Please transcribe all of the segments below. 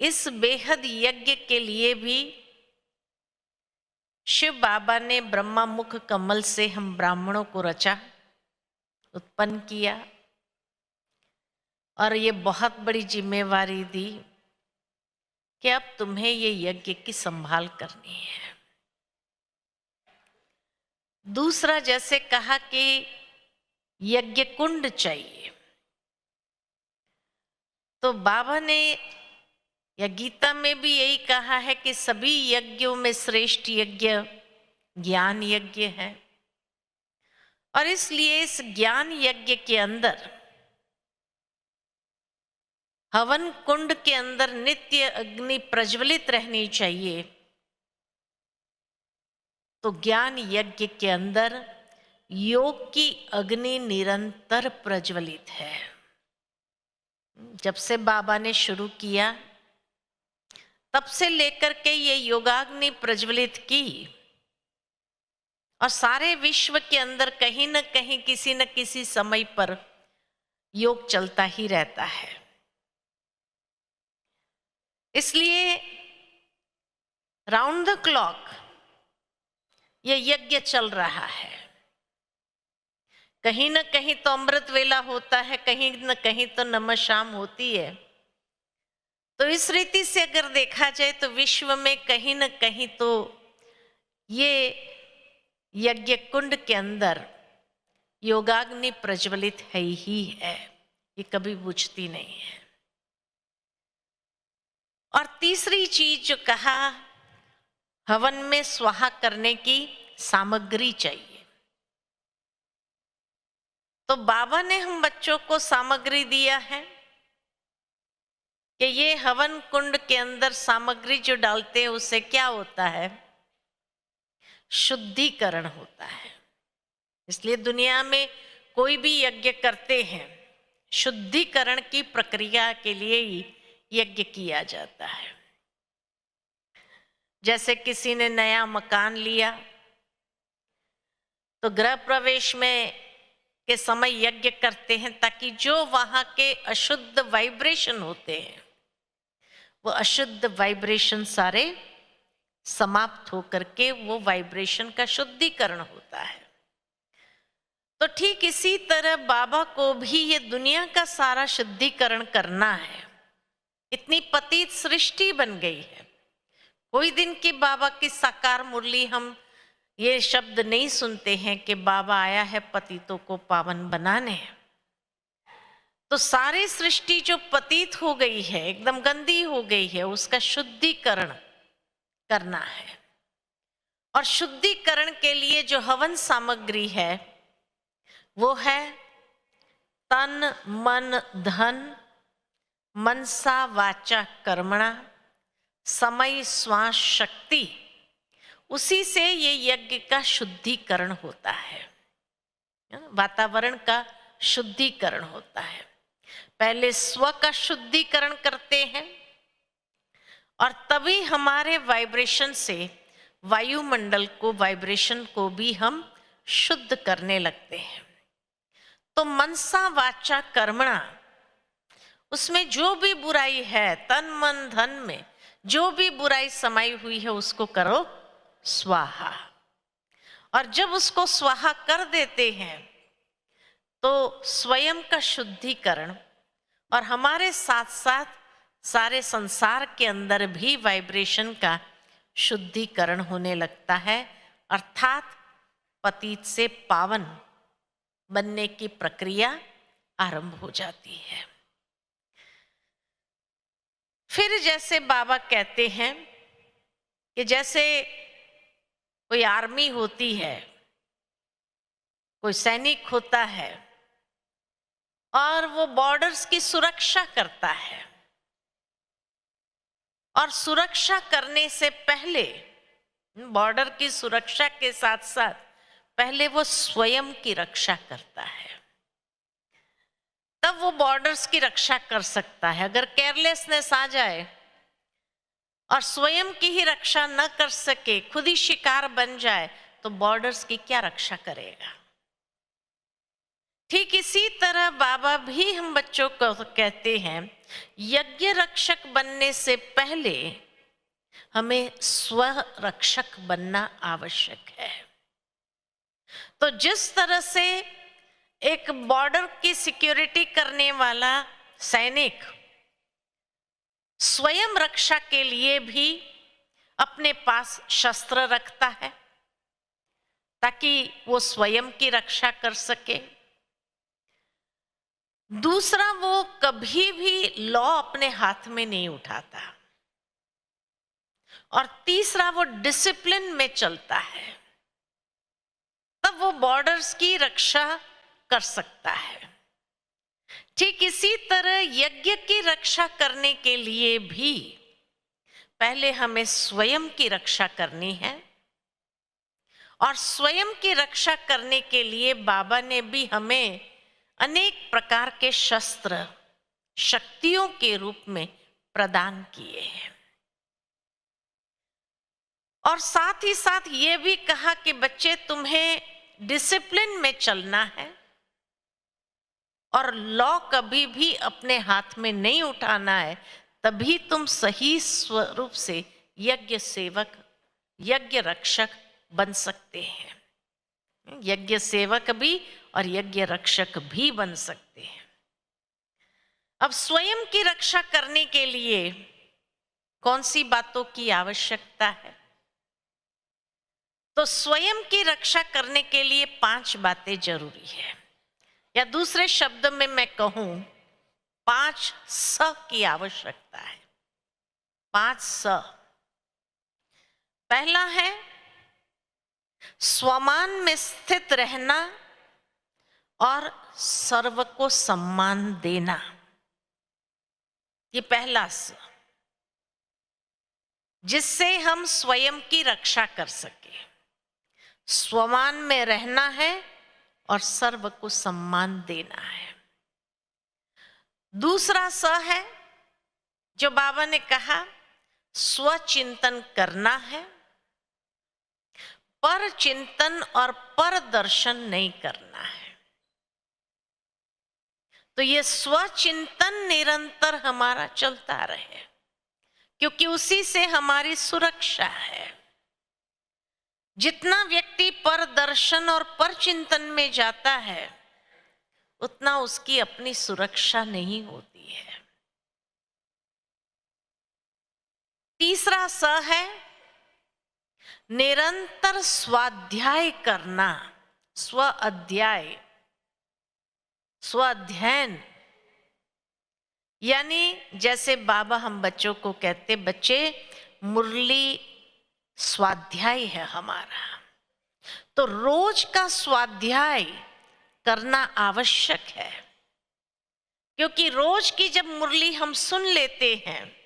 इस बेहद यज्ञ के लिए भी शिव बाबा ने ब्रह्मा मुख कमल से हम ब्राह्मणों को रचा, उत्पन्न किया और ये बहुत बड़ी जिम्मेवारी दी कि अब तुम्हें ये यज्ञ की संभाल करनी है। दूसरा, जैसे कहा कि यज्ञ कुंड चाहिए, तो बाबा ने या गीता में भी यही कहा है कि सभी यज्ञों में श्रेष्ठ यज्ञ ज्ञान यज्ञ है। और इसलिए इस ज्ञान यज्ञ के अंदर हवन कुंड के अंदर नित्य अग्नि प्रज्वलित रहनी चाहिए। तो ज्ञान यज्ञ के अंदर योग की अग्नि निरंतर प्रज्वलित है। जब से बाबा ने शुरू किया तब से लेकर के ये योगाग्नि प्रज्वलित की और सारे विश्व के अंदर कहीं न कहीं किसी न किसी समय पर योग चलता ही रहता है। इसलिए राउंड द क्लॉक ये यज्ञ चल रहा है। कहीं न कहीं तो अमृत वेला होता है, कहीं न कहीं तो नमः शाम होती है। तो इस रीति से अगर देखा जाए तो विश्व में कहीं न कहीं तो ये यज्ञ कुंड के अंदर योगाग्नि प्रज्वलित है ही है, ये कभी बुझती नहीं है। और तीसरी चीज जो कहा, हवन में स्वाहा करने की सामग्री चाहिए। तो बाबा ने हम बच्चों को सामग्री दिया है कि ये हवन कुंड के अंदर सामग्री जो डालते हैं उससे क्या होता है, शुद्धिकरण होता है। इसलिए दुनिया में कोई भी यज्ञ करते हैं शुद्धिकरण की प्रक्रिया के लिए ही यज्ञ किया जाता है। जैसे किसी ने नया मकान लिया तो गृह प्रवेश में के समय यज्ञ करते हैं ताकि जो वहां के अशुद्ध वाइब्रेशन होते हैं वो अशुद्ध वाइब्रेशन सारे समाप्त होकर के वो वाइब्रेशन का शुद्धिकरण होता है। तो ठीक इसी तरह बाबा को भी ये दुनिया का सारा शुद्धिकरण करना है। इतनी पतित सृष्टि बन गई है। कोई दिन की बाबा की साकार मुरली हम ये शब्द नहीं सुनते हैं कि बाबा आया है पतितों को पावन बनाने। तो सारी सृष्टि जो पतित हो गई है, एकदम गंदी हो गई है, उसका शुद्धिकरण करना है। और शुद्धिकरण के लिए जो हवन सामग्री है वो है तन मन धन मनसा वाचा कर्मणा समय श्वास शक्ति। उसी से ये यज्ञ का शुद्धिकरण होता है, वातावरण का शुद्धिकरण होता है। पहले स्व का शुद्धिकरण करते हैं और तभी हमारे वाइब्रेशन से वायुमंडल को वाइब्रेशन को भी हम शुद्ध करने लगते हैं। तो मनसा वाचा कर्मणा, उसमें जो भी बुराई है तन मन धन में जो भी बुराई समाई हुई है उसको करो स्वाहा। और जब उसको स्वाहा कर देते हैं तो स्वयं का शुद्धिकरण और हमारे साथ साथ सारे संसार के अंदर भी वाइब्रेशन का शुद्धिकरण होने लगता है। अर्थात पतित से पावन बनने की प्रक्रिया आरंभ हो जाती है। फिर जैसे बाबा कहते हैं कि जैसे कोई आर्मी होती है, कोई सैनिक होता है और वो बॉर्डर्स की सुरक्षा करता है, और सुरक्षा करने से पहले बॉर्डर की सुरक्षा के साथ साथ पहले वो स्वयं की रक्षा करता है, तब वो बॉर्डर्स की रक्षा कर सकता है। अगर केयरलेसनेस आ जाए और स्वयं की ही रक्षा न कर सके, खुद ही शिकार बन जाए, तो बॉर्डर्स की क्या रक्षा करेगा। ठीक इसी तरह बाबा भी हम बच्चों को कहते हैं, यज्ञ रक्षक बनने से पहले हमें स्व रक्षक बनना आवश्यक है। तो जिस तरह से एक बॉर्डर की सिक्योरिटी करने वाला सैनिक स्वयं रक्षा के लिए भी अपने पास शस्त्र रखता है ताकि वो स्वयं की रक्षा कर सके, दूसरा वो कभी भी लॉ अपने हाथ में नहीं उठाता, और तीसरा वो डिसिप्लिन में चलता है, तब वो बॉर्डर्स की रक्षा कर सकता है। ठीक इसी तरह यज्ञ की रक्षा करने के लिए भी पहले हमें स्वयं की रक्षा करनी है, और स्वयं की रक्षा करने के लिए बाबा ने भी हमें अनेक प्रकार के शस्त्र शक्तियों के रूप में प्रदान किए हैं। और साथ ही साथ ये भी कहा कि बच्चे तुम्हें डिसिप्लिन में चलना है और लॉ कभी भी अपने हाथ में नहीं उठाना है, तभी तुम सही स्वरूप से यज्ञ सेवक यज्ञ रक्षक बन सकते हैं। यज्ञ सेवक भी और यज्ञ रक्षक भी बन सकते हैं। अब स्वयं की रक्षा करने के लिए कौन सी बातों की आवश्यकता है? तो स्वयं की रक्षा करने के लिए 5 बातें जरूरी है, या दूसरे शब्द में मैं कहूं 5 स की आवश्यकता है। 5 स। पहला है स्वमान में स्थित रहना और सर्व को सम्मान देना। ये पहला स, जिससे हम स्वयं की रक्षा कर सके। स्वमान में रहना है और सर्व को सम्मान देना है। दूसरा स है जो बाबा ने कहा, स्वचिंतन करना है, पर चिंतन और पर दर्शन नहीं करना है। तो ये स्वचिंतन निरंतर हमारा चलता रहे, क्योंकि उसी से हमारी सुरक्षा है। जितना व्यक्ति पर दर्शन और पर चिंतन में जाता है, उतना उसकी अपनी सुरक्षा नहीं होती है। तीसरा स है निरंतर स्वाध्याय करना, स्व अध्याय, स्व अध्ययन। यानी जैसे बाबा हम बच्चों को कहते, बच्चे मुरली स्वाध्याय है हमारा, तो रोज का स्वाध्याय करना आवश्यक है। क्योंकि रोज की जब मुरली हम सुन लेते हैं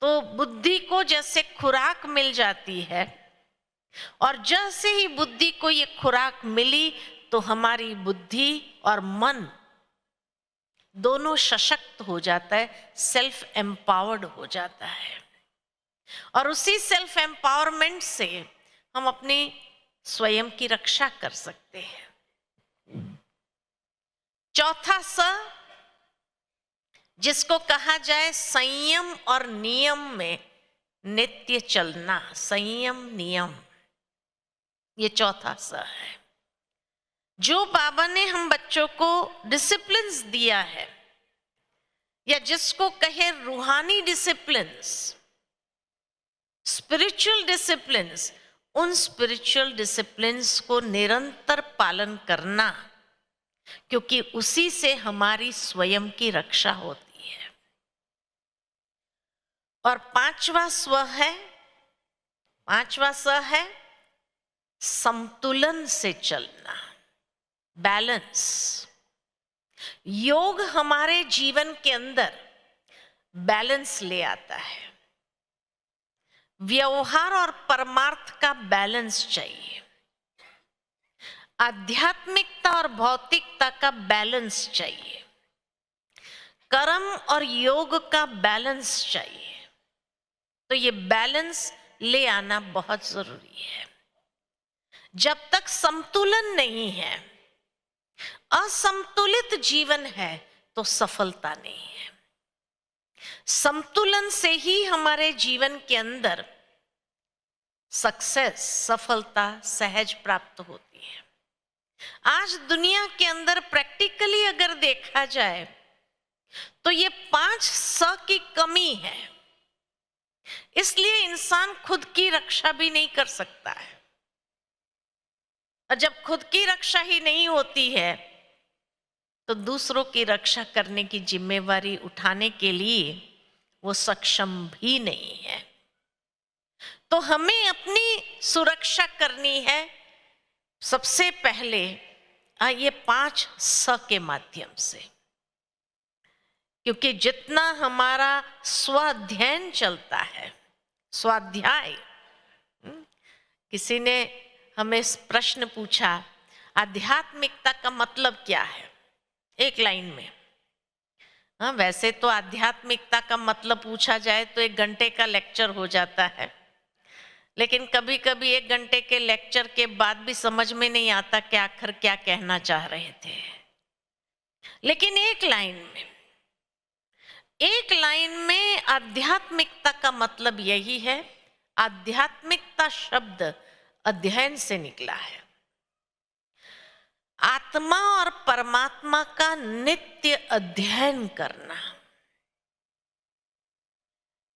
तो बुद्धि को जैसे खुराक मिल जाती है, और जैसे ही बुद्धि को ये खुराक मिली तो हमारी बुद्धि और मन दोनों सशक्त हो जाता है, सेल्फ एम्पावर्ड हो जाता है, और उसी सेल्फ एम्पावरमेंट से हम अपनी स्वयं की रक्षा कर सकते हैं। चौथा स, जिसको कहा जाए संयम और नियम में नित्य चलना, संयम नियम, ये चौथा स है। जो बाबा ने हम बच्चों को डिसिप्लिन्स दिया है, या जिसको कहे रूहानी डिसिप्लिन्स, स्पिरिचुअल डिसिप्लिन्स, उन स्पिरिचुअल डिसिप्लिन्स को निरंतर पालन करना, क्योंकि उसी से हमारी स्वयं की रक्षा होती है। और पांचवा स है संतुलन से चलना, बैलेंस। योग हमारे जीवन के अंदर बैलेंस ले आता है। व्यवहार और परमार्थ का बैलेंस चाहिए, आध्यात्मिकता और भौतिकता का बैलेंस चाहिए, कर्म और योग का बैलेंस चाहिए। तो ये बैलेंस ले आना बहुत जरूरी है। जब तक संतुलन नहीं है, असंतुलित जीवन है तो सफलता नहीं है। संतुलन से ही हमारे जीवन के अंदर सक्सेस, सफलता सहज प्राप्त होती है। आज दुनिया के अंदर प्रैक्टिकली अगर देखा जाए तो ये 5 स की कमी है, इसलिए इंसान खुद की रक्षा भी नहीं कर सकता है। और जब खुद की रक्षा ही नहीं होती है तो दूसरों की रक्षा करने की जिम्मेवारी उठाने के लिए वो सक्षम भी नहीं है। तो हमें अपनी सुरक्षा करनी है सबसे पहले ये 5 स के माध्यम से, क्योंकि जितना हमारा स्वाध्ययन चलता है, स्वाध्याय, किसी ने हमें प्रश्न पूछा आध्यात्मिकता का मतलब क्या है, एक लाइन में। हाँ, वैसे तो आध्यात्मिकता का मतलब पूछा जाए तो 1 घंटे का लेक्चर हो जाता है, लेकिन कभी कभी 1 घंटे के लेक्चर के बाद भी समझ में नहीं आता कि आखिर क्या कहना चाह रहे थे। लेकिन एक लाइन में आध्यात्मिकता का मतलब यही है। आध्यात्मिकता शब्द अध्ययन से निकला है। आत्मा और परमात्मा का नित्य अध्ययन करना,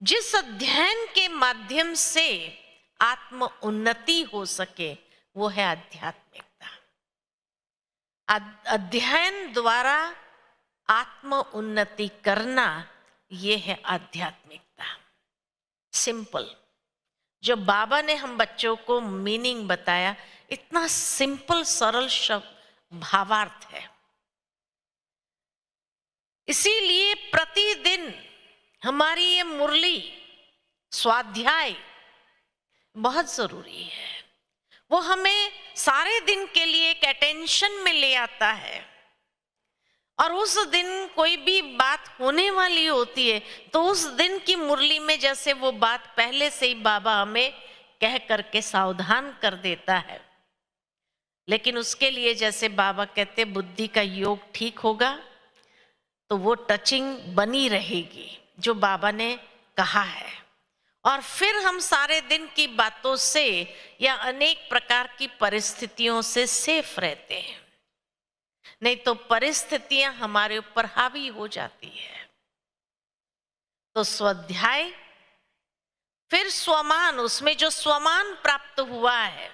जिस अध्ययन के माध्यम से आत्म उन्नति हो सके वो है आध्यात्मिकता। अध्ययन द्वारा आत्म उन्नति करना ये है आध्यात्मिकता। सिंपल, जो बाबा ने हम बच्चों को मीनिंग बताया, इतना सिंपल सरल शब्द भावार्थ है। इसीलिए प्रतिदिन हमारी ये मुरली स्वाध्याय बहुत जरूरी है। वो हमें सारे दिन के लिए एक अटेंशन में ले आता है, और उस दिन कोई भी बात होने वाली होती है तो उस दिन की मुरली में जैसे वो बात पहले से ही बाबा हमें कह करके सावधान कर देता है। लेकिन उसके लिए जैसे बाबा कहते बुद्धि का योग ठीक होगा तो वो टचिंग बनी रहेगी जो बाबा ने कहा है, और फिर हम सारे दिन की बातों से या अनेक प्रकार की परिस्थितियों से सेफ रहते हैं। नहीं तो परिस्थितियां हमारे ऊपर हावी हो जाती है। तो स्वाध्याय, फिर स्वमान, उसमें जो स्वमान प्राप्त हुआ है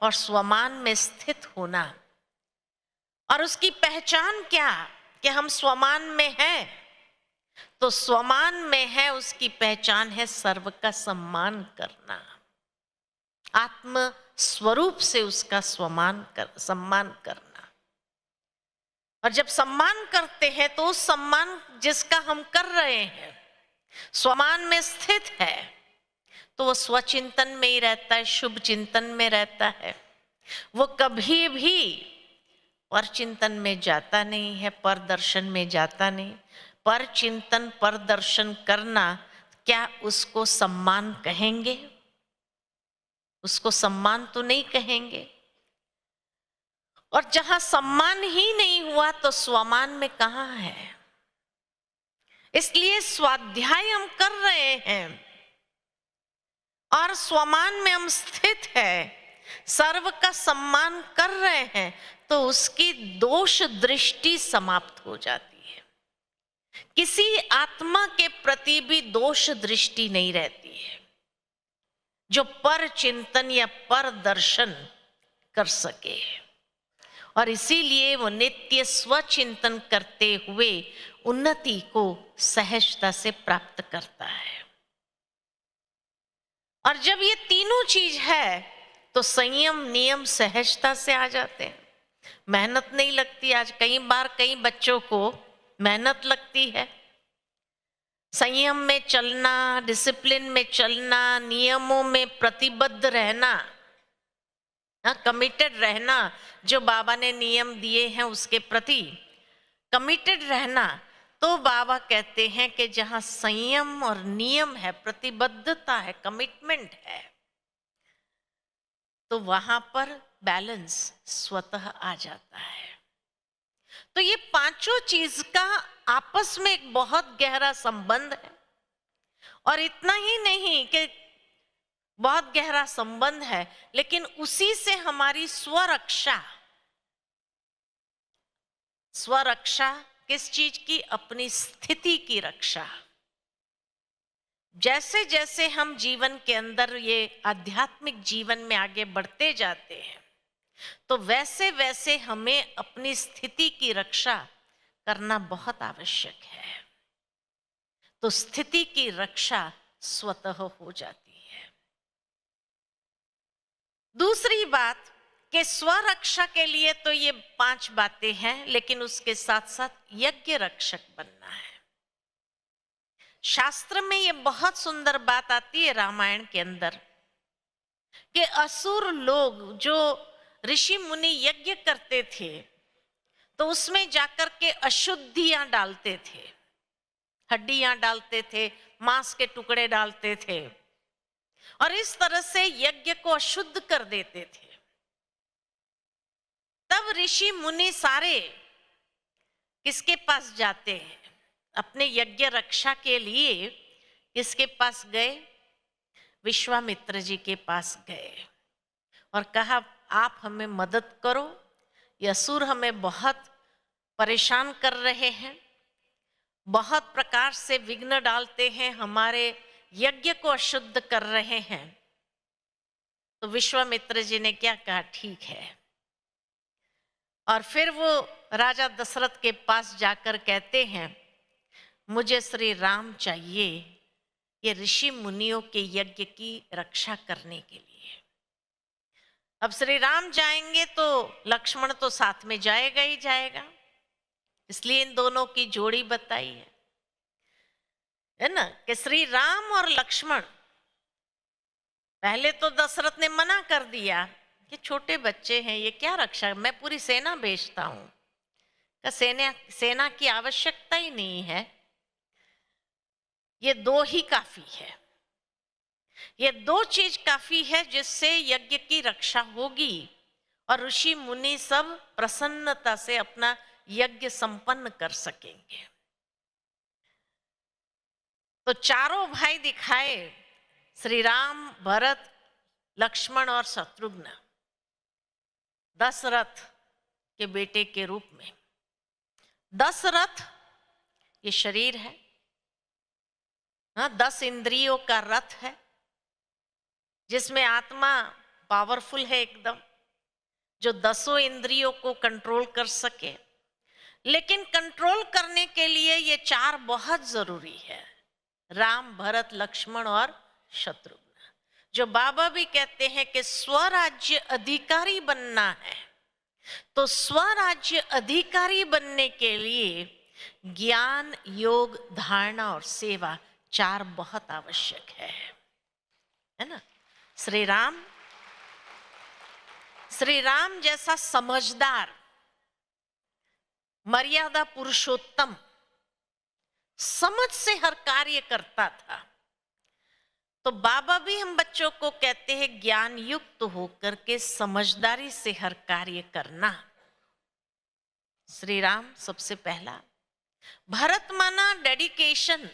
और स्वमान में स्थित होना, और उसकी पहचान क्या कि हम स्वमान में हैं। तो स्वमान में है, उसकी पहचान है सर्व का सम्मान करना, आत्म स्वरूप से उसका सम्मान करना। और जब सम्मान करते हैं तो उस सम्मान जिसका हम कर रहे हैं स्वमान में स्थित है, तो वो स्वचिंतन में ही रहता है, शुभ चिंतन में रहता है। वो कभी भी पर चिंतन में जाता नहीं है, पर दर्शन में जाता नहीं। पर चिंतन, पर दर्शन करना, क्या उसको सम्मान कहेंगे? उसको सम्मान तो नहीं कहेंगे। और जहां सम्मान ही नहीं हुआ तो स्वमान में कहां है? इसलिए स्वाध्याय हम कर रहे हैं और स्वमान में हम स्थित है, सर्व का सम्मान कर रहे हैं, तो उसकी दोष दृष्टि समाप्त हो जाती है। किसी आत्मा के प्रति भी दोष दृष्टि नहीं रहती है जो पर चिंतन या पर दर्शन कर सके। और इसीलिए वो नित्य स्वचिंतन करते हुए उन्नति को सहजता से प्राप्त करता है। और जब ये तीनों चीज है तो संयम, नियम सहजता से आ जाते हैं। मेहनत नहीं लगती। आज कई बार कई बच्चों को मेहनत लगती है। संयम में चलना, डिसिप्लिन में चलना, नियमों में प्रतिबद्ध रहना, कमिटेड रहना, जो बाबा ने नियम दिए हैं उसके प्रति कमिटेड रहना। तो बाबा कहते हैं कि जहां संयम और नियम है, प्रतिबद्धता है, कमिटमेंट है, तो वहां पर बैलेंस स्वतः आ जाता है। तो ये पांचों चीज का आपस में एक बहुत गहरा संबंध है। और इतना ही नहीं कि बहुत गहरा संबंध है, लेकिन उसी से हमारी स्वरक्षा, स्वरक्षा किस चीज की? अपनी स्थिति की रक्षा। जैसे जैसे हम जीवन के अंदर ये आध्यात्मिक जीवन में आगे बढ़ते जाते हैं, तो वैसे वैसे हमें अपनी स्थिति की रक्षा करना बहुत आवश्यक है। तो स्थिति की रक्षा स्वतः हो जाती है। दूसरी बात कि स्वरक्षा के लिए तो ये 5 बातें हैं, लेकिन उसके साथ साथ यज्ञ रक्षक बनना है। शास्त्र में ये बहुत सुंदर बात आती है रामायण के अंदर कि असुर लोग जो ऋषि मुनि यज्ञ करते थे, तो उसमें जाकर के अशुद्धियां डालते थे, हड्डियां डालते थे, मांस के टुकड़े डालते थे, और इस तरह से यज्ञ को अशुद्ध कर देते थे। तब ऋषि मुनि सारे किसके पास जाते हैं? अपने यज्ञ रक्षा के लिए किसके पास गए? विश्वामित्र जी के पास गए और कहा, आप हमें मदद करो, ये असुर हमें बहुत परेशान कर रहे हैं, बहुत प्रकार से विघ्न डालते हैं, हमारे यज्ञ को अशुद्ध कर रहे हैं। तो विश्वामित्र जी ने क्या कहा? ठीक है। और फिर वो राजा दशरथ के पास जाकर कहते हैं, मुझे श्री राम चाहिए ये ऋषि मुनियों के यज्ञ की रक्षा करने के लिए। अब श्री राम जाएंगे तो लक्ष्मण तो साथ में जाएगा ही जाएगा, इसलिए इन दोनों की जोड़ी बताई है ना, कि श्री राम और लक्ष्मण। पहले तो दशरथ ने मना कर दिया कि छोटे बच्चे हैं, ये क्या रक्षा, मैं पूरी सेना भेजता हूं, कि सेना की आवश्यकता ही नहीं है, ये 2 ही काफी है, ये 2 चीज काफी है जिससे यज्ञ की रक्षा होगी और ऋषि मुनि सब प्रसन्नता से अपना यज्ञ संपन्न कर सकेंगे। तो चारों भाई दिखाए, श्री राम, भरत, लक्ष्मण और शत्रुघ्न, दशरथ के बेटे के रूप में। दशरथ ये शरीर है, 10 इंद्रियों का रथ है, जिसमें आत्मा पावरफुल है एकदम, जो 10 इंद्रियों को कंट्रोल कर सके। लेकिन कंट्रोल करने के लिए ये 4 बहुत जरूरी है, राम, भरत, लक्ष्मण और शत्रुघ्न। जो बाबा भी कहते हैं कि स्वराज्य अधिकारी बनना है, तो स्वराज्य अधिकारी बनने के लिए ज्ञान, योग, धारणा और सेवा 4 बहुत आवश्यक है ना। श्री राम जैसा समझदार, मर्यादा पुरुषोत्तम, समझ से हर कार्य करता था। तो बाबा भी हम बच्चों को कहते हैं, ज्ञान युक्त होकर के समझदारी से हर कार्य करना। श्री राम सबसे पहला। भरत माना डेडिकेशन,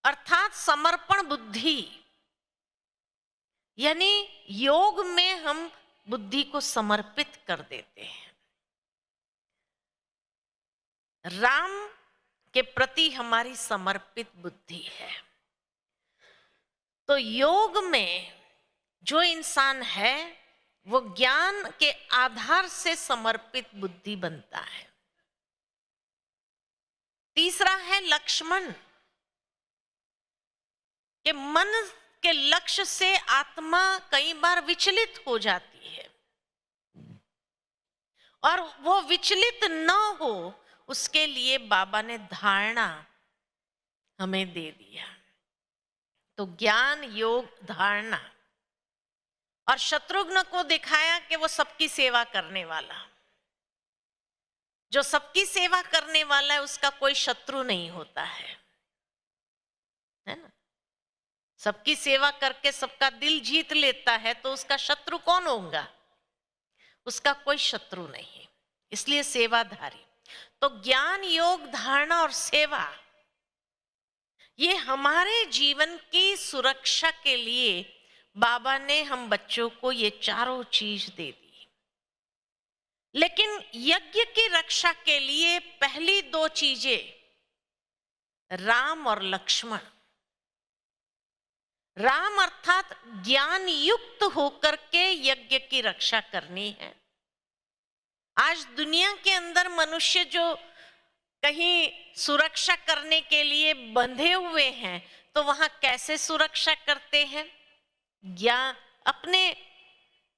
अर्थात समर्पण बुद्धि, यानी योग में हम बुद्धि को समर्पित कर देते हैं। राम के प्रति हमारी समर्पित बुद्धि है। तो योग में जो इंसान है वो ज्ञान के आधार से समर्पित बुद्धि बनता है। तीसरा है लक्ष्मण, कि मन के लक्ष्य से आत्मा कई बार विचलित हो जाती है, और वो विचलित न हो उसके लिए बाबा ने धारणा हमें दे दिया। तो ज्ञान, योग, धारणा। और शत्रुघ्न को दिखाया कि वो सबकी सेवा करने वाला, जो सबकी सेवा करने वाला है उसका कोई शत्रु नहीं होता है ना। सबकी सेवा करके सबका दिल जीत लेता है, तो उसका शत्रु कौन होगा? उसका कोई शत्रु नहीं। इसलिए सेवाधारी। तो ज्ञान, योग, धारणा और सेवा, ये हमारे जीवन की सुरक्षा के लिए बाबा ने हम बच्चों को ये चारों चीज दे दी। लेकिन यज्ञ की रक्षा के लिए पहली दो चीजें राम और लक्ष्मण। राम अर्थात ज्ञान युक्त होकर के यज्ञ की रक्षा करनी है। आज दुनिया के अंदर मनुष्य जो कहीं सुरक्षा करने के लिए बंधे हुए हैं, तो वहां कैसे सुरक्षा करते हैं? ज्ञान, अपने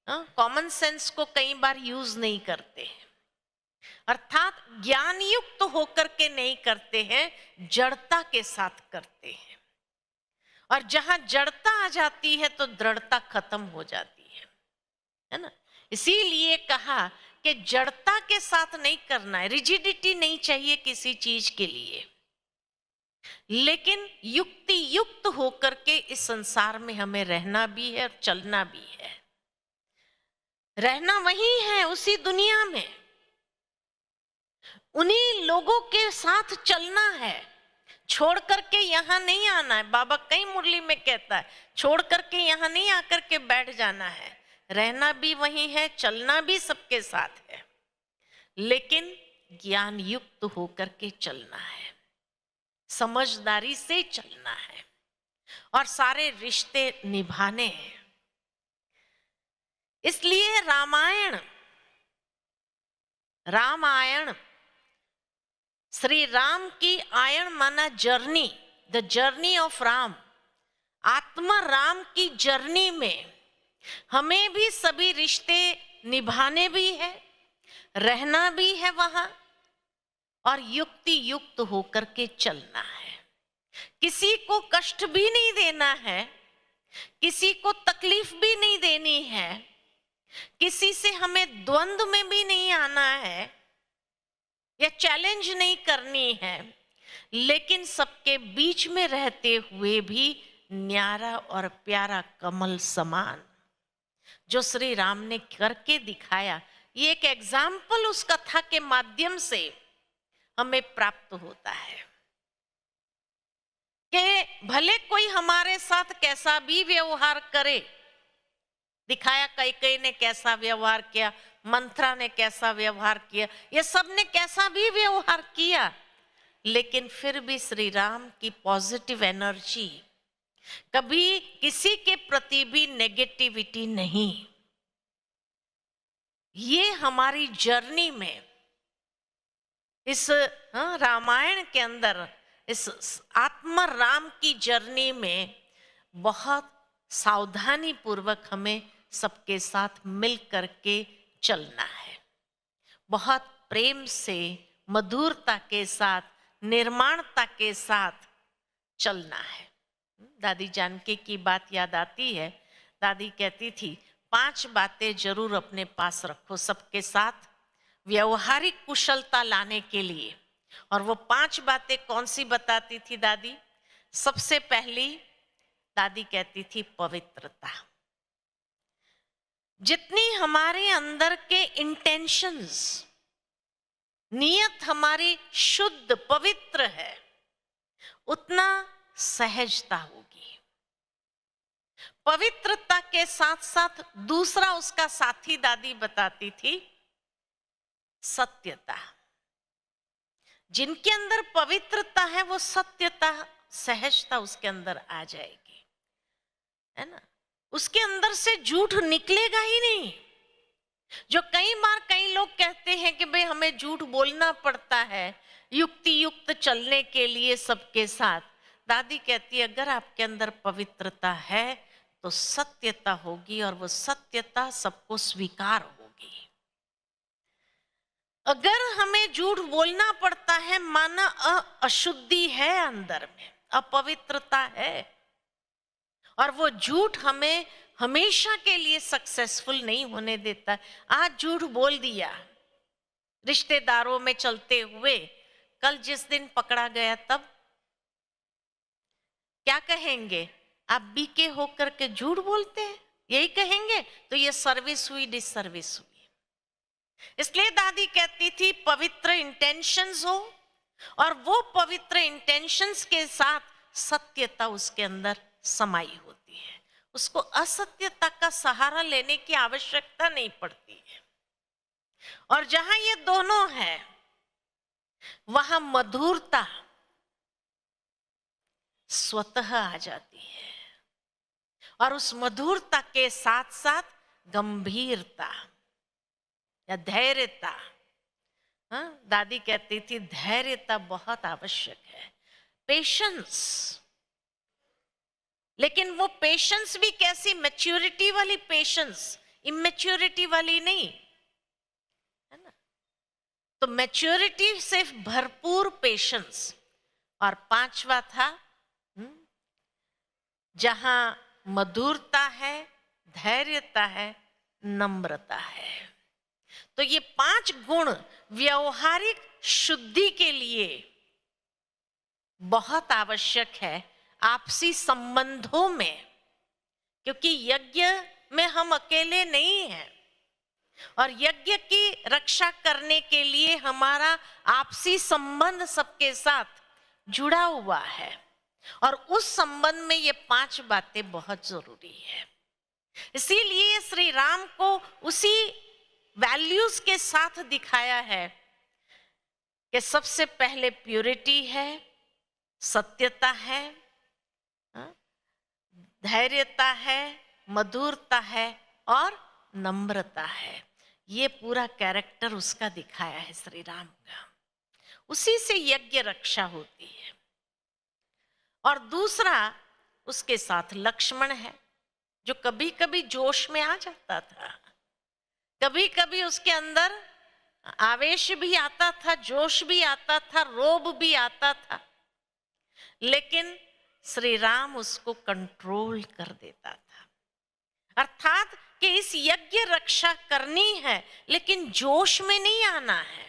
कॉमन सेंस को कई बार यूज नहीं करते हैं, अर्थात ज्ञान युक्त होकर के नहीं करते हैं, जड़ता के साथ करते हैं। और जहां जड़ता आ जाती है तो दृढ़ता खत्म हो जाती है ना। इसीलिए कहा कि जड़ता के साथ नहीं करना है, रिजिडिटी नहीं चाहिए किसी चीज के लिए, लेकिन युक्ति युक्त होकर के इस संसार में हमें रहना भी है और चलना भी है। रहना वही है, उसी दुनिया में, उन्हीं लोगों के साथ चलना है, छोड़ करके यहां नहीं आना है। बाबा कई मुरली में कहता है, छोड़ करके यहां नहीं आकर के बैठ जाना है, रहना भी वही है, चलना भी सबके साथ है, लेकिन ज्ञान युक्त होकर के चलना है, समझदारी से चलना है और सारे रिश्ते निभाने हैं। इसलिए रामायण, श्री राम की आयन माना journey, the journey of Ram, आत्मा राम की जर्नी में हमें भी सभी रिश्ते निभाने भी है, रहना भी है वहां, और युक्ति युक्त होकर के चलना है। किसी को कष्ट भी नहीं देना है, किसी को तकलीफ भी नहीं देनी है, किसी से हमें द्वंद्व में भी नहीं आना है या चैलेंज नहीं करनी है, लेकिन सबके बीच में रहते हुए भी न्यारा और प्यारा कमल समान जो श्री राम ने करके दिखाया, ये एक एग्जाम्पल उस कथा के माध्यम से हमें प्राप्त होता है कि भले कोई हमारे साथ कैसा भी व्यवहार करे, दिखाया कैकेयी ने कैसा व्यवहार किया, मंथरा ने कैसा व्यवहार किया, ये सब ने कैसा भी व्यवहार किया, लेकिन फिर भी श्री राम की पॉजिटिव एनर्जी, कभी किसी के प्रति भी नेगेटिविटी नहीं। ये हमारी जर्नी में, इस रामायण के अंदर, इस आत्मा राम की जर्नी में बहुत सावधानी पूर्वक हमें सबके साथ मिल करके चलना है, बहुत प्रेम से, मधुरता के साथ, निर्माणता के साथ चलना है। दादी जानकी की बात याद आती है, दादी कहती थी 5 बातें जरूर अपने पास रखो सबके साथ व्यवहारिक कुशलता लाने के लिए। और वो 5 बातें कौन सी बताती थी दादी? सबसे पहली दादी कहती थी पवित्रता। जितनी हमारे अंदर के इंटेंशंस, नियत हमारी शुद्ध पवित्र है, उतना सहजता होगी। पवित्रता के साथ साथ दूसरा उसका साथी दादी बताती थी सत्यता। जिनके अंदर पवित्रता है वो सत्यता, सहजता उसके अंदर आ जाएगी, है ना। उसके अंदर से झूठ निकलेगा ही नहीं। जो कई बार कई लोग कहते हैं कि भाई हमें झूठ बोलना पड़ता है युक्ति युक्त चलने के लिए सबके साथ, दादी कहती है अगर आपके अंदर पवित्रता है तो सत्यता होगी और वो सत्यता सबको स्वीकार होगी। अगर हमें झूठ बोलना पड़ता है माना अशुद्धि है अंदर में, अपवित्रता है, और वो झूठ हमें हमेशा के लिए सक्सेसफुल नहीं होने देता। आज झूठ बोल दिया रिश्तेदारों में चलते हुए, कल जिस दिन पकड़ा गया तब क्या कहेंगे? आप बीके होकर के झूठ बोलते हैं, यही कहेंगे। तो ये सर्विस हुई, डिसर्विस हुई। इसलिए दादी कहती थी पवित्र इंटेंशंस हो, और वो पवित्र इंटेंशंस के साथ सत्यता उसके अंदर समाई होती है। उसको असत्यता का सहारा लेने की आवश्यकता नहीं पड़ती है। और जहां ये दोनों है वहां मधुरता स्वतः आ जाती है, और उस मधुरता के साथ साथ गंभीरता या धैर्यता। हाँ, दादी कहती थी धैर्यता बहुत आवश्यक है, पेशेंस। लेकिन वो पेशेंस भी कैसी, मैच्योरिटी वाली पेशेंस, इमेच्योरिटी वाली नहीं, है ना। तो मैच्योरिटी से भरपूर पेशेंस। और पांचवा था जहां मधुरता है, धैर्यता है, नम्रता है। तो ये 5 गुण व्यवहारिक शुद्धि के लिए बहुत आवश्यक है आपसी संबंधों में, क्योंकि यज्ञ में हम अकेले नहीं हैं, और यज्ञ की रक्षा करने के लिए हमारा आपसी संबंध सबके साथ जुड़ा हुआ है, और उस संबंध में ये 5 बातें बहुत जरूरी है। इसीलिए श्री राम को उसी वैल्यूज के साथ दिखाया है कि सबसे पहले प्योरिटी है, सत्यता है, धैर्यता है, मधुरता है और नम्रता है। ये पूरा कैरेक्टर उसका दिखाया है श्री राम का। उसी से यज्ञ रक्षा होती है। और दूसरा उसके साथ लक्ष्मण है, जो कभी कभी जोश में आ जाता था, कभी कभी उसके अंदर आवेश भी आता था, जोश भी आता था, रोब भी आता था, लेकिन श्री राम उसको कंट्रोल कर देता था। अर्थात कि इस यज्ञ रक्षा करनी है, लेकिन जोश में नहीं आना है,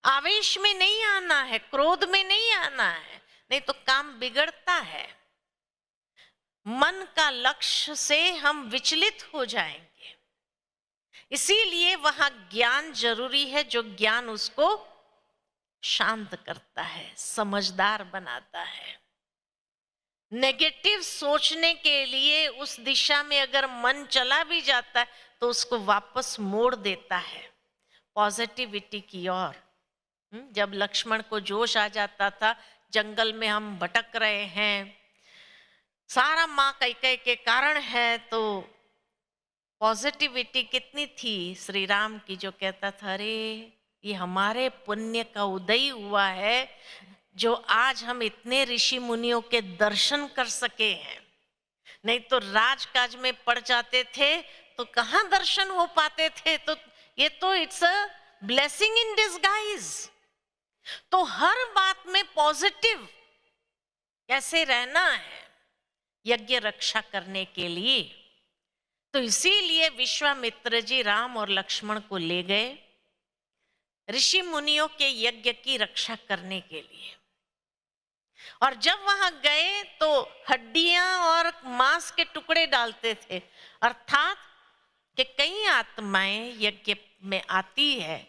आवेश में नहीं आना है, क्रोध में नहीं आना है, नहीं तो काम बिगड़ता है। मन का लक्ष्य से हम विचलित हो जाएंगे। इसीलिए वहां ज्ञान जरूरी है, जो ज्ञान उसको शांत करता है, समझदार बनाता है। नेगेटिव सोचने के लिए उस दिशा में अगर मन चला भी जाता है तो उसको वापस मोड़ देता है पॉजिटिविटी की ओर। जब लक्ष्मण को जोश आ जाता था, जंगल में हम भटक रहे हैं, सारा माँ कैकेयी के कारण है, तो पॉजिटिविटी कितनी थी श्री राम की, जो कहता था अरे ये हमारे पुण्य का उदय हुआ है, जो आज हम इतने ऋषि मुनियों के दर्शन कर सके हैं। नहीं तो राजकाज में पड़ जाते थे तो कहाँ दर्शन हो पाते थे। तो ये तो it's a blessing in disguise. तो हर बात में पॉजिटिव कैसे रहना है यज्ञ रक्षा करने के लिए। तो इसीलिए विश्वामित्र जी राम और लक्ष्मण को ले गए ऋषि मुनियों के यज्ञ की रक्षा करने के लिए। और जब वहां गए तो हड्डियां और मांस के टुकड़े डालते थे, अर्थात कि कई आत्माएं यज्ञ में आती है,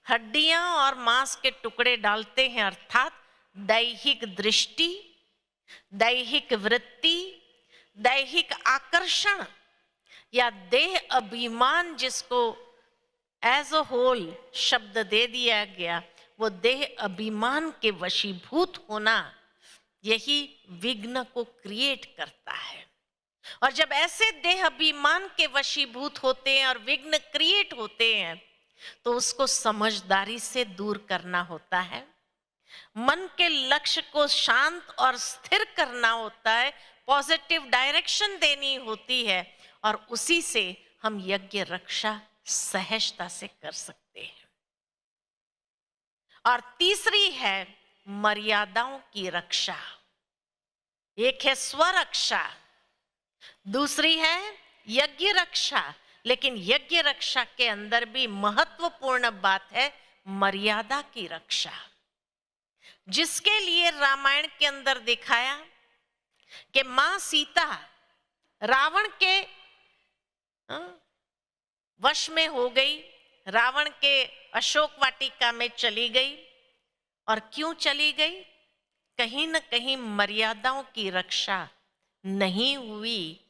हड्डियां और मांस के टुकड़े डालते हैं, अर्थात दैहिक दृष्टि, दैहिक वृत्ति, दैहिक आकर्षण या देह अभिमान, जिसको एज अ होल शब्द दे दिया गया, वो देह अभिमान के वशीभूत होना, यही विघ्न को क्रिएट करता है। और जब ऐसे देह अभिमान के वशीभूत होते हैं और विघ्न क्रिएट होते हैं, तो उसको समझदारी से दूर करना होता है, मन के लक्ष्य को शांत और स्थिर करना होता है, पॉजिटिव डायरेक्शन देनी होती है, और उसी से हम यज्ञ रक्षा सहजता से कर सकते हैं। और तीसरी है मर्यादाओं की रक्षा। एक है स्वरक्षा, दूसरी है यज्ञ रक्षा। लेकिन यज्ञ रक्षा के अंदर भी महत्वपूर्ण बात है मर्यादा की रक्षा, जिसके लिए रामायण के अंदर दिखाया कि मां सीता रावण के वश में हो गई, रावण के अशोक वाटिका में चली गई। और क्यों चली गई? कहीं न कहीं मर्यादाओं की रक्षा नहीं हुई,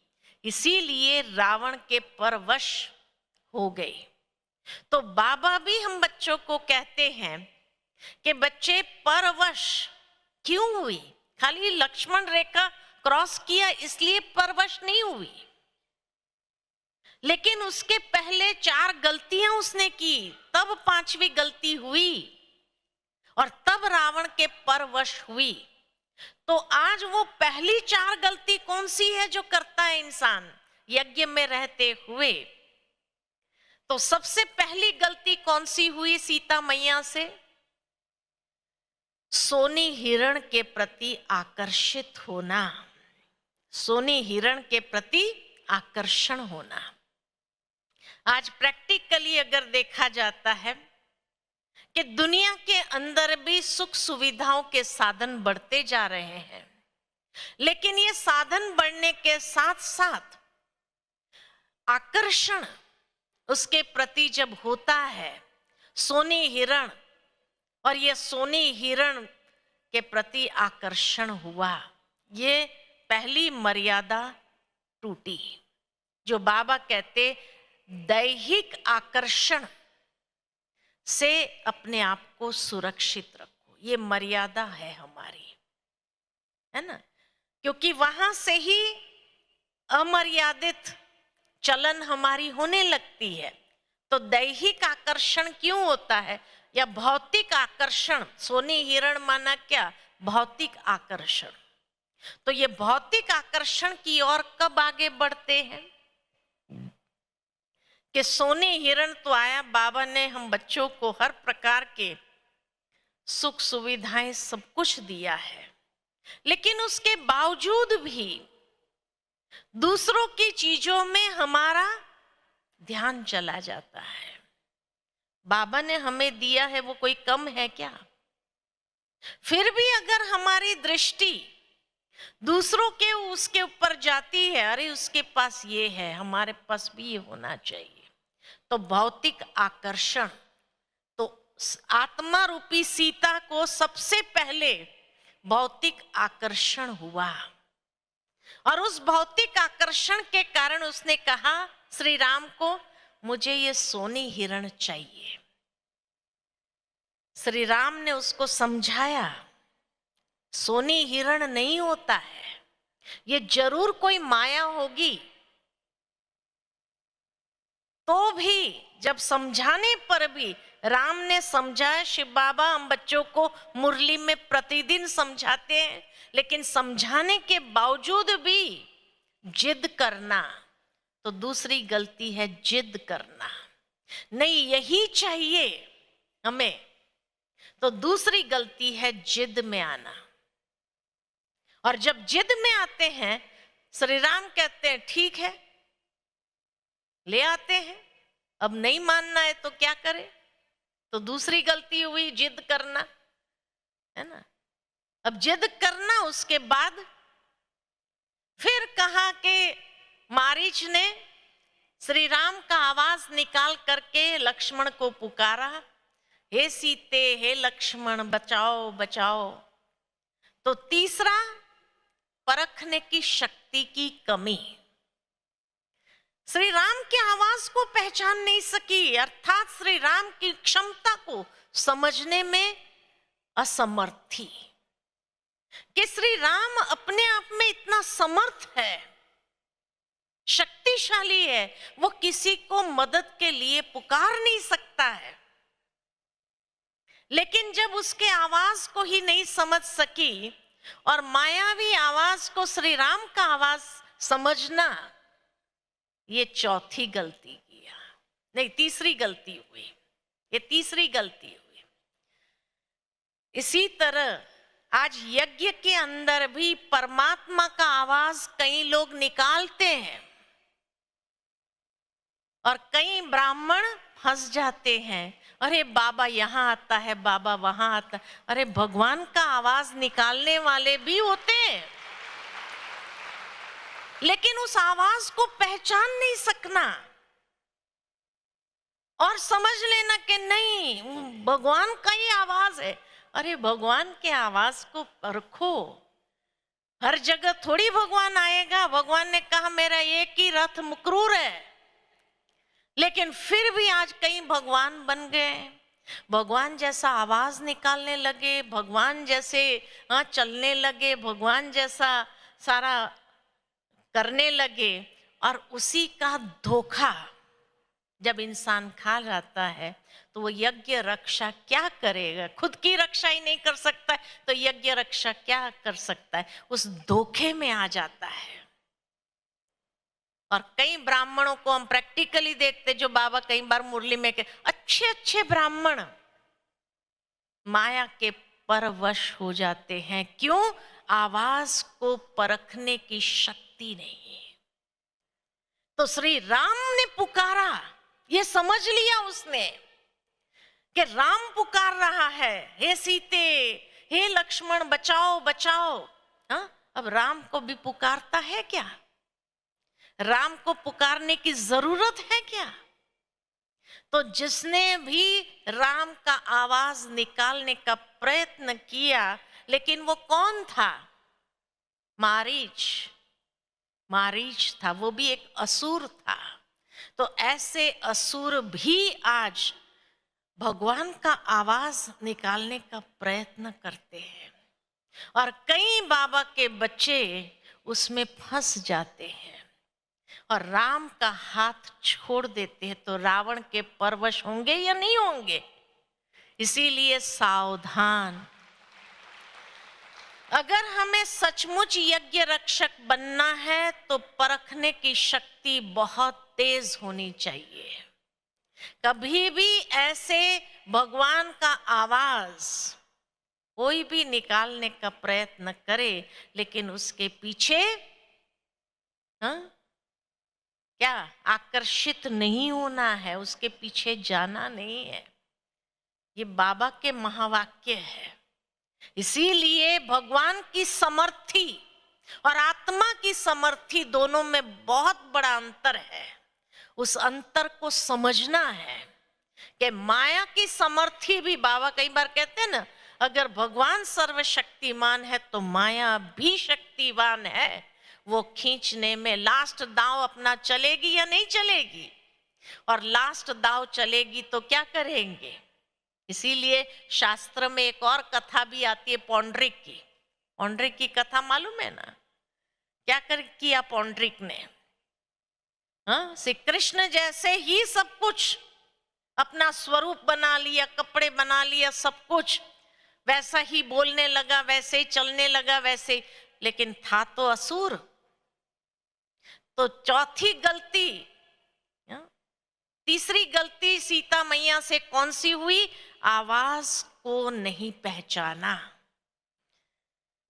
इसीलिए रावण के परवश हो गई। तो बाबा भी हम बच्चों को कहते हैं कि बच्चे परवश क्यों हुई? खाली लक्ष्मण रेखा क्रॉस किया इसलिए परवश नहीं हुई, लेकिन उसके पहले 4 गलतियां उसने की, तब 5वीं गलती हुई और तब रावण के परवश हुई। तो आज वो पहली 4 गलती कौन सी है जो करता है इंसान यज्ञ में रहते हुए? तो सबसे पहली गलती कौन सी हुई सीता मैया से? सोनी हिरण के प्रति आकर्षित होना, सोनी हिरण के प्रति आकर्षण होना। आज प्रैक्टिकली अगर देखा जाता है कि दुनिया के अंदर भी सुख सुविधाओं के साधन बढ़ते जा रहे हैं, लेकिन ये साधन बढ़ने के साथ साथ आकर्षण उसके प्रति जब होता है, सोनी हिरण, और ये सोनी हिरण के प्रति आकर्षण हुआ, ये पहली मर्यादा टूटी। जो बाबा कहते दैहिक आकर्षण से अपने आप को सुरक्षित रखो, ये मर्यादा है हमारी, है ना? क्योंकि वहां से ही अमर्यादित चलन हमारी होने लगती है। तो दैहिक आकर्षण क्यों होता है, या भौतिक आकर्षण? सोनी हिरण माना क्या? भौतिक आकर्षण। तो ये भौतिक आकर्षण की ओर कब आगे बढ़ते हैं कि सोनी हिरण तो आया, बाबा ने हम बच्चों को हर प्रकार के सुख सुविधाएं सब कुछ दिया है, लेकिन उसके बावजूद भी दूसरों की चीजों में हमारा ध्यान चला जाता है। बाबा ने हमें दिया है वो कोई कम है क्या? फिर भी अगर हमारी दृष्टि दूसरों के उसके ऊपर जाती है, अरे उसके पास ये है, हमारे पास भी ये होना चाहिए, तो भौतिक आकर्षण। तो आत्मा रूपी सीता को सबसे पहले भौतिक आकर्षण हुआ, और उस भौतिक आकर्षण के कारण उसने कहा श्री राम को, मुझे ये सोनी हिरण चाहिए। श्री राम ने उसको समझाया, सोनी हिरण नहीं होता है, ये जरूर कोई माया होगी। तो भी जब समझाने पर भी राम ने समझाया, शिव बाबा हम बच्चों को मुरली में प्रतिदिन समझाते हैं, लेकिन समझाने के बावजूद भी जिद करना, तो दूसरी गलती है जिद करना, नहीं यही चाहिए हमें, तो दूसरी गलती है जिद में आना। और जब जिद में आते हैं, श्री राम कहते हैं ठीक है ले आते हैं, अब नहीं मानना है तो क्या करे? तो दूसरी गलती हुई जिद करना, है ना? अब जिद करना, उसके बाद फिर कहा कि मारीच ने श्री राम का आवाज निकाल करके लक्ष्मण को पुकारा, हे सीते हे लक्ष्मण बचाओ बचाओ। तो तीसरा, परखने की शक्ति की कमी, श्री राम की आवाज को पहचान नहीं सकी, अर्थात श्री राम की क्षमता को समझने में असमर्थ थी कि श्री राम अपने आप में इतना समर्थ है, शक्तिशाली है, वो किसी को मदद के लिए पुकार नहीं सकता है। लेकिन जब उसके आवाज को ही नहीं समझ सकी और मायावी आवाज को श्री राम का आवाज समझना, ये चौथी गलती किया, नहीं तीसरी गलती हुई, ये तीसरी गलती हुई। इसी तरह आज यज्ञ के अंदर भी परमात्मा का आवाज कई लोग निकालते हैं और कई ब्राह्मण फंस जाते हैं, अरे बाबा यहाँ आता है, बाबा वहां आता है। अरे भगवान का आवाज निकालने वाले भी होते हैं, लेकिन उस आवाज को पहचान नहीं सकना। और समझ लेना कि नहीं भगवान का ही आवाज है। अरे भगवान के आवाज को परखो। हर जगह थोड़ी भगवान आएगा। भगवान ने कहा मेरा एक ही रथ मुकरूर है, लेकिन फिर भी आज कई भगवान बन गए। भगवान जैसा आवाज निकालने लगे, भगवान जैसे चलने लगे, भगवान जैसा सारा करने लगे। और उसी का धोखा जब इंसान खा जाता है तो वो यज्ञ रक्षा क्या करेगा? खुद की रक्षा ही नहीं कर सकता है तो यज्ञ रक्षा क्या कर सकता है? उस धोखे में आ जाता है। और कई ब्राह्मणों को हम प्रैक्टिकली देखते, जो बाबा कई बार मुरली में के अच्छे अच्छे ब्राह्मण माया के परवश हो जाते हैं। क्यों? आवाज को परखने की शक्ति नहीं है। तो श्री राम ने पुकारा, ये समझ लिया उसने कि राम पुकार रहा है, हे सीते, हे लक्ष्मण, बचाओ बचाओ। अब राम को भी पुकारता है क्या? राम को पुकारने की जरूरत है क्या? तो जिसने भी राम का आवाज निकालने का प्रयत्न किया, लेकिन वो कौन था? मारीच। मारीच था, वो भी एक असुर था। तो ऐसे असुर भी आज भगवान का आवाज निकालने का प्रयत्न करते हैं, और कई बाबा के बच्चे उसमें फंस जाते हैं और राम का हाथ छोड़ देते हैं। तो रावण के परवश होंगे या नहीं होंगे? इसीलिए सावधान। अगर हमें सचमुच यज्ञ रक्षक बनना है तो परखने की शक्ति बहुत तेज होनी चाहिए। कभी भी ऐसे भगवान का आवाज कोई भी निकालने का प्रयत्न करे, लेकिन उसके पीछे क्या आकर्षित नहीं होना है, उसके पीछे जाना नहीं है। ये बाबा के महावाक्य है। इसीलिए भगवान की समर्थी और आत्मा की समर्थी दोनों में बहुत बड़ा अंतर है। उस अंतर को समझना है कि माया की समर्थी भी, बाबा कई बार कहते हैं ना, अगर भगवान सर्वशक्तिमान है तो माया भी शक्तिवान है। वो खींचने में लास्ट दांव अपना चलेगी या नहीं चलेगी? और लास्ट दांव चलेगी तो क्या करेंगे? इसीलिए शास्त्र में एक और कथा भी आती है पौंड्रिक की। पौंड्रिक की कथा मालूम है ना? क्या किया पौंड्रिक ने? श्री कृष्ण जैसे ही सब कुछ अपना स्वरूप बना लिया, कपड़े बना लिया, सब कुछ वैसा ही बोलने लगा, वैसे ही चलने लगा, वैसे, लेकिन था तो असुर। तो चौथी गलती, तीसरी गलती सीता मैया से कौन सी हुई? आवाज को नहीं पहचाना।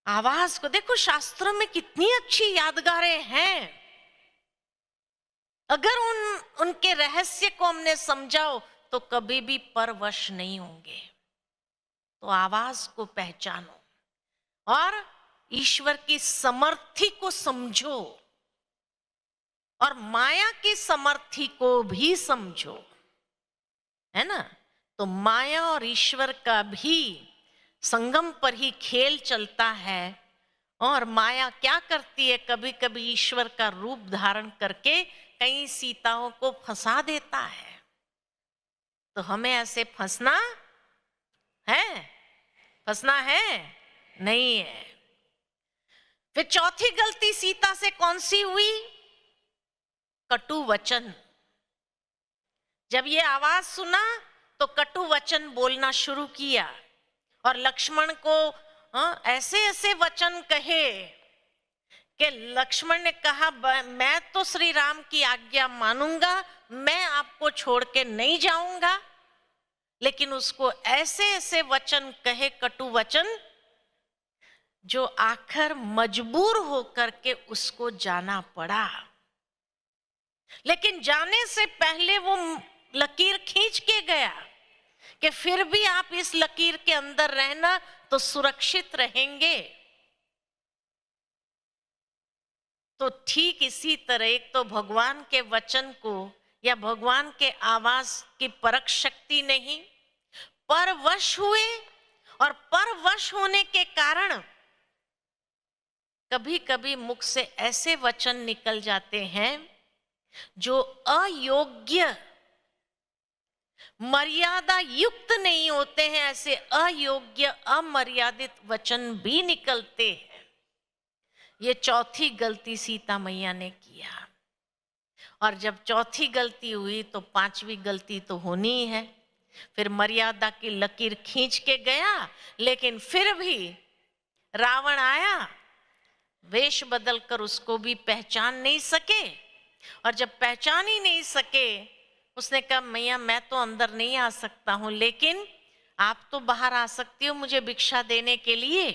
आवाज को देखो, शास्त्रों में कितनी अच्छी यादगारें हैं। अगर उनके रहस्य को हमने समझाओ तो कभी भी परवश नहीं होंगे। तो आवाज को पहचानो और ईश्वर की समर्थी को समझो और माया की समर्थी को भी समझो, है ना? तो माया और ईश्वर का भी संगम पर ही खेल चलता है। और माया क्या करती है? कभी कभी ईश्वर का रूप धारण करके कई सीताओं को फंसा देता है। तो हमें ऐसे फंसना है? फंसना है? नहीं है। फिर चौथी गलती सीता से कौन सी हुई? कटु वचन। जब ये आवाज सुना तो कटु वचन बोलना शुरू किया और लक्ष्मण को ऐसे ऐसे वचन कहे कि लक्ष्मण ने कहा मैं तो श्री राम की आज्ञा मानूंगा, मैं आपको छोड़ के नहीं जाऊंगा। लेकिन उसको ऐसे ऐसे वचन कहे, कटु वचन, जो आखिर मजबूर होकर के उसको जाना पड़ा। लेकिन जाने से पहले वो लकीर खींच के गया कि फिर भी आप इस लकीर के अंदर रहना तो सुरक्षित रहेंगे। तो ठीक इसी तरह एक तो भगवान के वचन को या भगवान के आवाज की परख शक्ति नहीं, परवश हुए और परवश होने के कारण कभी कभी मुख से ऐसे वचन निकल जाते हैं जो अयोग्य, मर्यादा युक्त नहीं होते हैं। ऐसे अयोग्य अमर्यादित वचन भी निकलते हैं। ये चौथी गलती सीता मैया ने किया, और जब चौथी गलती हुई तो पांचवी गलती तो होनी ही है। फिर मर्यादा की लकीर खींच के गया, लेकिन फिर भी रावण आया, वेश बदलकर उसको भी पहचान नहीं सके, और जब पहचान ही नहीं सके उसने कहा मैया मैं तो अंदर नहीं आ सकता हूं, लेकिन आप तो बाहर आ सकती हो मुझे भिक्षा देने के लिए।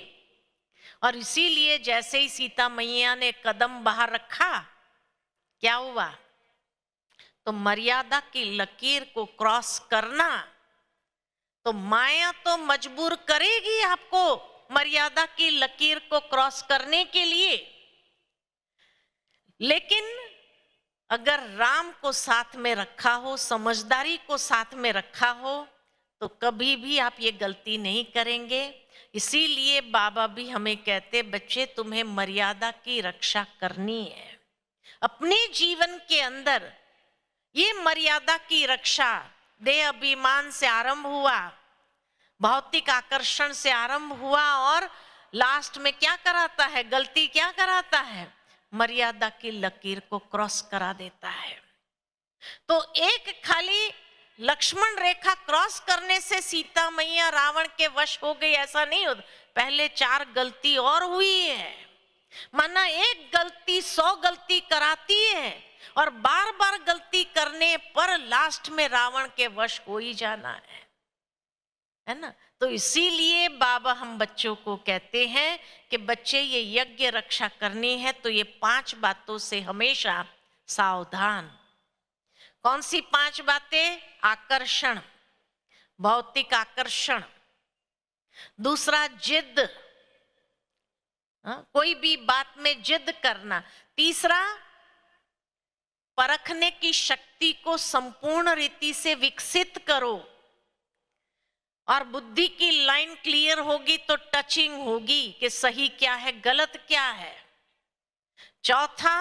और इसीलिए जैसे ही सीता मैया ने कदम बाहर रखा, क्या हुआ? तो मर्यादा की लकीर को क्रॉस करना, तो माया तो मजबूर करेगी आपको मर्यादा की लकीर को क्रॉस करने के लिए, लेकिन अगर राम को साथ में रखा हो, समझदारी को साथ में रखा हो, तो कभी भी आप ये गलती नहीं करेंगे। इसीलिए बाबा भी हमें कहते, बच्चे तुम्हें मर्यादा की रक्षा करनी है अपने जीवन के अंदर। ये मर्यादा की रक्षा देह अभिमान से आरंभ हुआ, भौतिक आकर्षण से आरंभ हुआ, और लास्ट में क्या कराता है? गलती क्या कराता है? मर्यादा की लकीर को क्रॉस करा देता है। तो एक खाली लक्ष्मण रेखा क्रॉस करने से सीता मैया रावण के वश हो गई, ऐसा नहीं होता। पहले 4 गलती और हुई है। माना एक गलती 100 गलती कराती है, और बार बार गलती करने पर लास्ट में रावण के वश हो ही जाना है ना। तो इसीलिए बाबा हम बच्चों को कहते हैं कि बच्चे ये यज्ञ रक्षा करनी है तो ये 5 बातों से हमेशा सावधान। कौन सी 5 बातें? आकर्षण, भौतिक आकर्षण। दूसरा जिद, कोई भी बात में जिद करना। तीसरा, परखने की शक्ति को संपूर्ण रीति से विकसित करो, और बुद्धि की लाइन क्लियर होगी तो टचिंग होगी कि सही क्या है गलत क्या है। चौथा,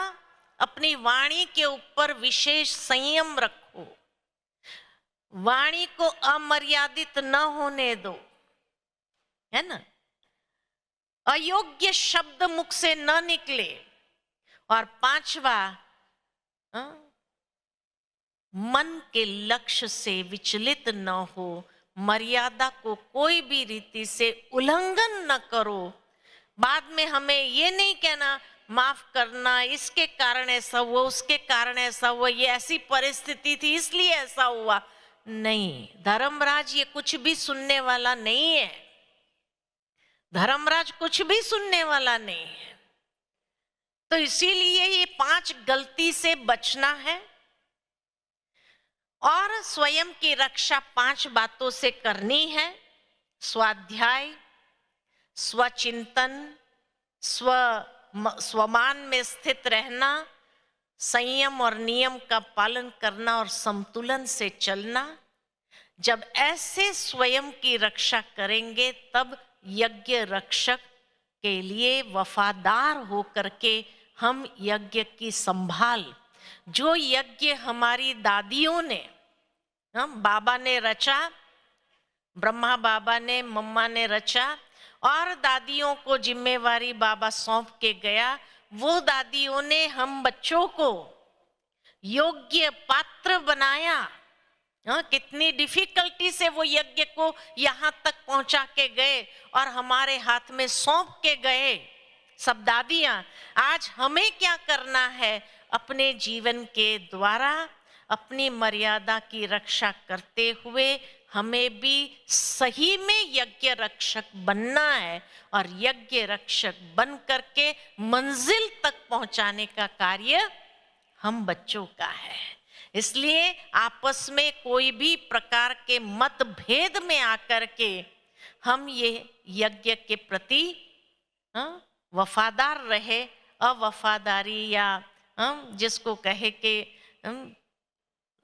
अपनी वाणी के ऊपर विशेष संयम रखो, वाणी को अमर्यादित न होने दो, है ना। अयोग्य शब्द मुख से न निकले। और 5वां, मन के लक्ष्य से विचलित न हो, मर्यादा को कोई भी रीति से उल्लंघन न करो। बाद में हमें ये नहीं कहना माफ करना, इसके कारण ऐसा हुआ, उसके कारण ऐसा हुआ, ये ऐसी परिस्थिति थी इसलिए ऐसा हुआ। नहीं, धर्मराज ये कुछ भी सुनने वाला नहीं है। धर्मराज कुछ भी सुनने वाला नहीं है। तो इसीलिए ये 5 गलती से बचना है, और स्वयं की रक्षा 5 बातों से करनी है। स्वाध्याय, स्वचिंतन, स्वमान में स्थित रहना, संयम और नियम का पालन करना और संतुलन से चलना। जब ऐसे स्वयं की रक्षा करेंगे तब यज्ञ रक्षक के लिए वफादार होकर के हम यज्ञ की संभाल, जो यज्ञ हमारी दादियों ने, बाबा ने रचा, ब्रह्मा बाबा ने, मम्मा ने रचा, और दादियों को जिम्मेवारी बाबा सौंप के गया। वो दादियों ने हम बच्चों को योग्य पात्र बनाया। कितनी डिफिकल्टी से वो यज्ञ को यहाँ तक पहुंचा के गए और हमारे हाथ में सौंप के गए सब दादियां। आज हमें क्या करना है? अपने जीवन के द्वारा अपनी मर्यादा की रक्षा करते हुए हमें भी सही में यज्ञ रक्षक बनना है, और यज्ञ रक्षक बन करके मंजिल तक पहुंचाने का कार्य हम बच्चों का है। इसलिए आपस में कोई भी प्रकार के मतभेद में आकर के हम ये यज्ञ के प्रति वफादार रहे। अवफादारी या जिसको कहे कि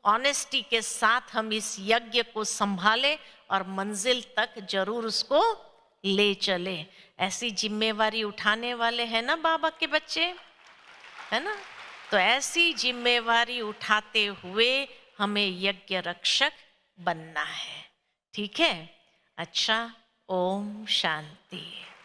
ऑनेस्टी के साथ हम इस यज्ञ को संभालें और मंजिल तक जरूर उसको ले चले। ऐसी जिम्मेवारी उठाने वाले हैं ना बाबा के बच्चे, है ना? तो ऐसी जिम्मेवारी उठाते हुए हमें यज्ञ रक्षक बनना है। ठीक है? अच्छा, ओम शांति।